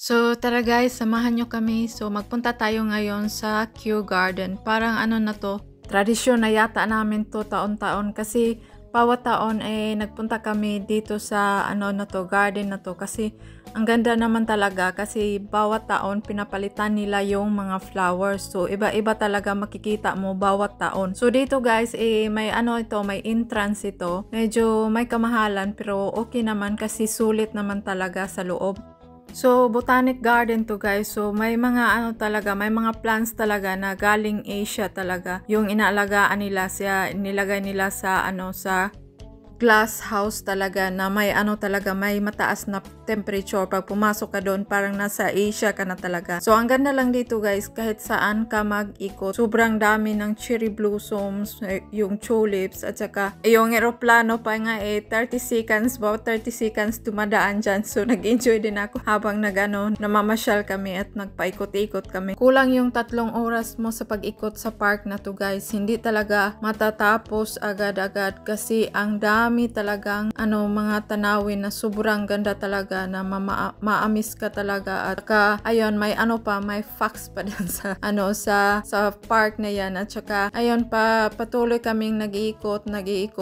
So tara guys, samahan nyo kami. So magpunta tayo ngayon sa Kew Garden. Parang ano na to, tradisyon na yata namin to taon-taon kasi bawat taon nagpunta kami dito sa ano na to, garden na to kasi ang ganda naman talaga kasi bawat taon pinapalitan nila yung mga flowers. So iba-iba talaga makikita mo bawat taon. So dito guys, may ano ito, may entrance ito. Medyo may kamahalan pero okay naman kasi sulit naman talaga sa loob. So, botanic garden to guys. So, may mga ano talaga, may mga plants talaga na galing Asia talaga. Yung inaalagaan nila siya, nilagay nila sa ano sa glass house talaga na may ano talaga, may mataas na temperature. Pag pumasok ka doon, parang nasa Asia ka na talaga. So, ang ganda lang dito guys, kahit saan ka mag-ikot. Sobrang dami ng cherry blossoms, yung tulips, at saka yung aeroplano pa nga 30 seconds, about 30 seconds tumadaan dyan. So, nag-enjoy din ako habang namamasyal kami at nagpaikot-ikot kami. Kulang yung 3 oras mo sa pag-ikot sa park na to guys. Hindi talaga matatapos agad-agad kasi ang dami talagang mga tanawin na sobrang ganda talaga na maamis ka talaga. At saka ayun, may may fox pa din sa sa park na yan. At saka ayun, patuloy kaming nag-iikot.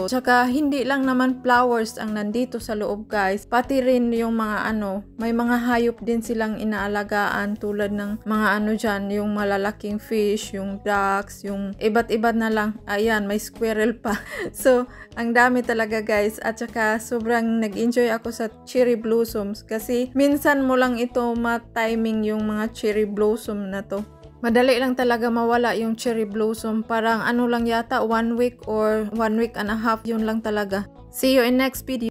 Saka hindi lang naman flowers ang nandito sa loob guys, pati rin yung mga may mga hayop din silang inaalagaan tulad ng mga dyan, yung malalaking fish, yung ducks, yung iba't iba na lang. Ayan, may squirrel pa. So ang dami talaga guys. At saka sobrang nag-enjoy ako sa cherry blossoms kasi minsan mo lang ito ma-timing yung mga cherry blossom na to. Madali lang talaga mawala yung cherry blossom. Parang lang yata 1 week or 1 week and a half, yun lang talaga. See you in next video.